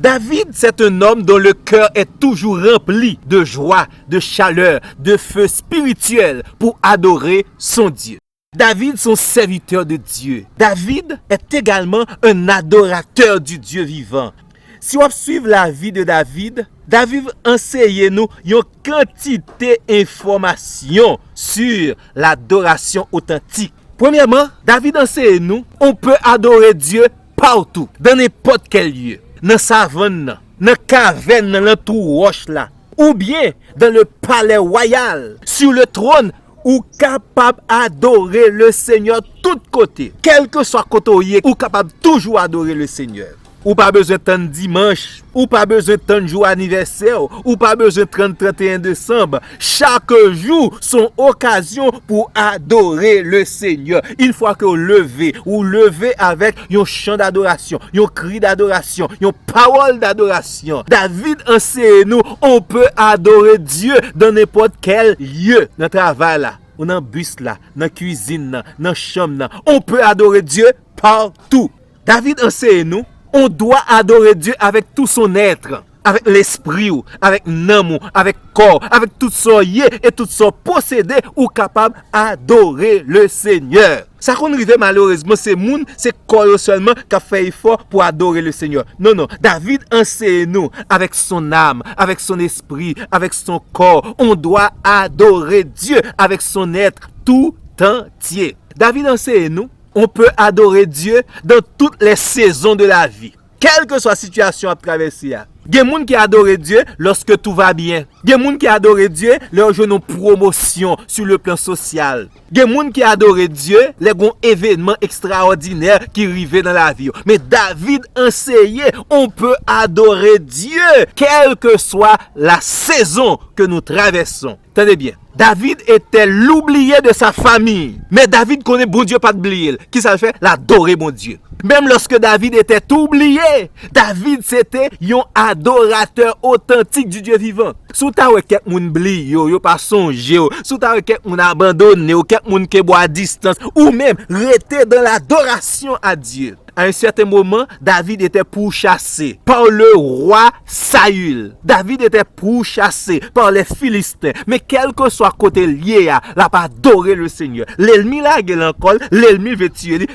David, c'est un homme dont le cœur est toujours rempli de joie, de chaleur, de feu spirituel pour adorer son Dieu. David, son serviteur de Dieu. David est également un adorateur du Dieu vivant. Si on suit la vie de David, David enseigne nous une quantité d'informations sur l'adoration authentique. Premièrement, David enseigne nous, on peut adorer Dieu partout, dans n'importe quel lieu. Dans la savane, dans la caverne, dans le trou roche là, ou bien dans le palais royal, sur le trône, ou capable d'adorer le Seigneur de tous côtés. Quel que soit côté, ou capable toujours d'adorer le Seigneur. Ou pas besoin de temps dimanche, ou pas besoin de temps jour anniversaire, ou pas besoin de 31 décembre. Chaque jour, son occasion pour adorer le Seigneur. Une fois que vous levez avec un chant d'adoration, un cri d'adoration, une parole d'adoration. David enseigne nous, on peut adorer Dieu dans n'importe quel lieu, dans le travail là, ou dans le bus là, dans la cuisine là, dans la chambre là. On peut adorer Dieu partout. David enseigne nous, on doit adorer Dieu avec tout son être, avec l'esprit, avec l'âme, avec le corps, avec tout son yé et tout son possédé, ou capable d'adorer le Seigneur. Ça qu'on arrive malheureusement, c'est moun, c'est corps seulement qui a fait effort pour adorer le Seigneur. Non, David enseigne nous avec son âme, avec son esprit, avec son corps. On doit adorer Dieu avec son être tout entier. David enseigne nous, on peut adorer Dieu dans toutes les saisons de la vie. Quelle que soit la situation à traverser. Il y a des gens qui adorent Dieu lorsque tout va bien. Il y a des gens qui adorent Dieu lorsque ils ont une promotion sur le plan social. Il y a des gens qui adorent Dieu lorsqu'ils ont un événement extraordinaire qui arrive dans la vie. Mais David enseignait, on peut adorer Dieu, quelle que soit la saison que nous traversons. Tenez bien. David était l'oublié de sa famille. Mais David connaît bon Dieu pas d'oublier. Qui ça fait? L'adorer bon Dieu. Même lorsque David était oublié, David c'était un adorateur authentique du Dieu vivant. Sous ta ou quelqu'un oublie, yo pas songer, sous ta ou quelqu'un abandonné, ou quelqu'un qui boit à distance, ou même rester dans l'adoration à Dieu. À un certain moment, David était pourchassé par le roi Saül. David était pourchassé par les Philistins. Mais quel que soit côté lié, la pas adorer le Seigneur. L'ennemi là, il encore, l'ennemi veut tuer.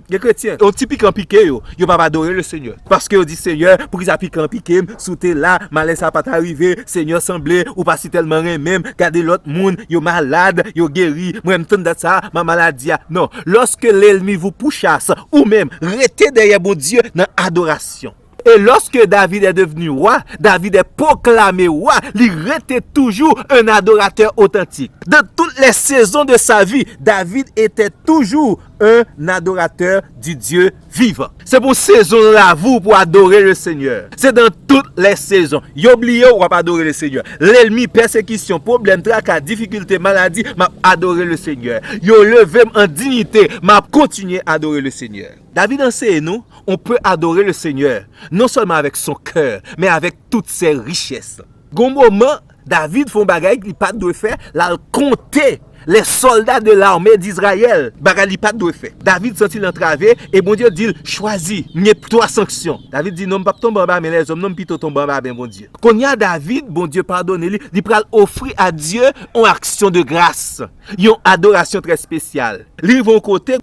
Les chrétiens, on typique en piqué, yo pas adorer le Seigneur. Parce que on dit Seigneur, pour qu'ils appliquent en piqué, sous t'es là, malais ça pas arrivé, Seigneur semblait ou pas si tellement même, garder l'autre monde, yo malade, yo guéri, moi m'entendre ça, ma maladie. Non, lorsque l'ennemi vous pourchasse ou même restez derrière mon Dieu dans l'adoration. Et lorsque David est devenu roi, David est proclamé roi, il était toujours un adorateur authentique. Dans toutes les saisons de sa vie, David était toujours un adorateur du Dieu vivant. C'est pour saison là vous pour adorer le Seigneur. C'est dans toutes les saisons. Vous oubliez ou pas adorer le Seigneur. L'ennemi, persécution, problème, tracas, difficulté, maladie, m'a adoré le Seigneur. Vous levé en dignité, m'a continué à adorer le Seigneur. David enseigne nous, on peut adorer le Seigneur, non seulement avec son cœur, mais avec toutes ses richesses. Gon moment, David font bagaille qu'il pas de faire, là compter les soldats de l'armée d'Israël, bagaille pas de faire. David sentit l'entravé et bon Dieu dit choisis, n'y a trois sanctions. David dit non pas tomber en bas mais les hommes non plutôt tomber en bas ben bon Dieu. Quand y a David, bon Dieu pardonne-lui, il pral offrir à Dieu une action de grâce, une adoration très spéciale. Li vont côté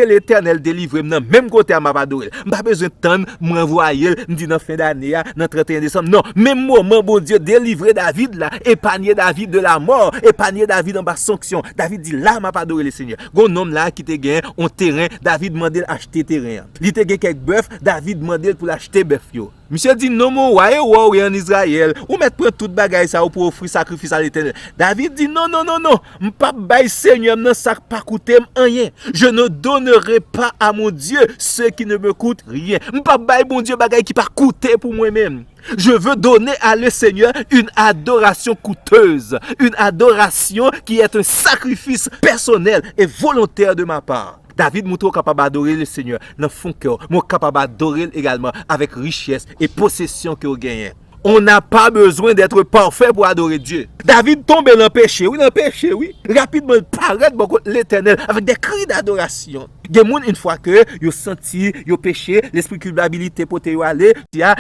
l'Éternel délivre même côté à m'a adorer. Pas besoin de temps m'envoyer me dit dans fin d'année dans 31 décembre. Non, même moment bon Dieu délivrer David là, épargner David de la mort, épargner David en bas sanction. David dit là m'a pas adoré le Seigneur. Gon homme là qui te gagne un terrain, David demandé acheter terrain. Il te gagne quelques bœuf, David demandé pour l'acheter bœuf yo. Monsieur dit non mon roi en Israël, ou mettre prendre toute bagaille ça pour offrir sacrifice à l'Éternel. David dit non, m'pas bail Seigneur nan ça pas coûter rien. Je ne donnerai pas à mon Dieu ce qui ne me coûte rien. M'pas bail mon Dieu bagaille qui pas coûter pour moi-même. Je veux donner à le Seigneur une adoration coûteuse, une adoration qui est un sacrifice personnel et volontaire de ma part. David montre capable d'adorer le Seigneur dans son cœur, moi capable d'adorer également avec richesse et possession que vous gagnez. On n'a pas besoin d'être parfait pour adorer Dieu. David tombe dans le péché, oui. Rapidement, il paraît beaucoup l'Éternel avec des cris d'adoration. Gen moun une fois que yo senti, yo péché, l'esprit culpabilité pote yo aller,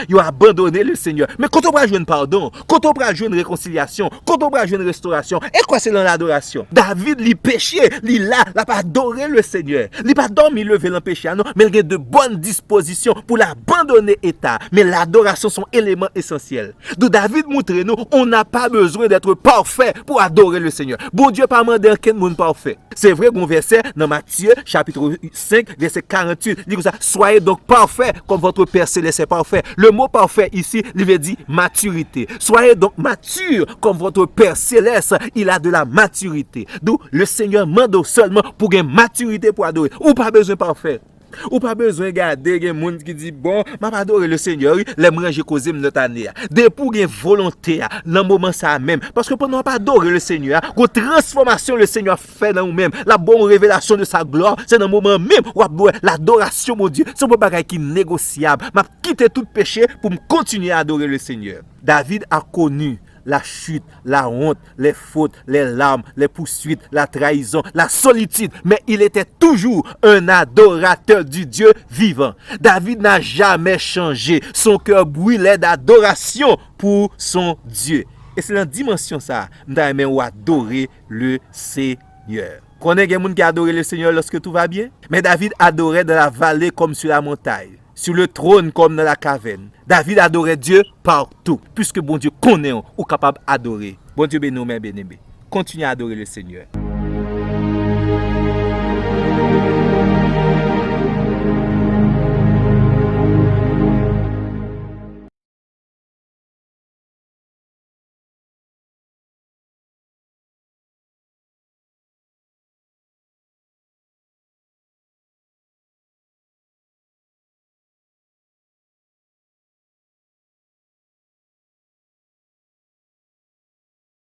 yo abandonné le Seigneur. Mais quand on va jouer pardon, quand on va jouer réconciliation, quand on va jouer restauration, et quoi c'est dans l'adoration? David li péché, li la pas adoré le Seigneur. Li pas dormi lever dans péché non, mais il a de bonnes dispositions pour l'abandonner état. Mais l'adoration sont éléments essentiels. Donc David montre nous, on n'a pas besoin d'être parfait pour adorer le Seigneur. Bon Dieu pas mandé aucun monde parfait. C'est vrai qu'on verset dans Matthieu chapitre 5 verset 48, il dit comme ça, soyez donc parfaits comme votre Père céleste est parfait. Le mot parfait ici, il veut dire maturité. Soyez donc mature comme votre Père céleste, il a de la maturité. Donc le Seigneur mande seulement pour une maturité pour adorer. Ou pas besoin parfait. Ou pas besoin de garder des gens qui disent bon, m'a pas adoré le Seigneur, les manger causer notre année. Des pour une volonté dans moment ça même parce que pendant pas adorer le Seigneur, une transformation le Seigneur fait dans nous-mêmes, la bonne révélation de sa gloire, c'est dans le moment même où l'adoration mon Dieu, c'est un bagage qui est négociable. M'a quitté tout péché pour me continuer à adorer le Seigneur. David a connu la chute, la honte, les fautes, les larmes, les poursuites, la trahison, la solitude. Mais il était toujours un adorateur du Dieu vivant. David n'a jamais changé. Son cœur brûlait d'adoration pour son Dieu. Et c'est dans la dimension ça, nous devons adorer le Seigneur. Connaissez des gens qui adorent le Seigneur lorsque tout va bien? Mais David adorait dans la vallée comme sur la montagne, sur le trône comme dans la caverne. David adorait Dieu partout, puisque bon Dieu connaît ou capable d'adorer. Bon Dieu béni, bien aimé. Continuez à adorer le Seigneur.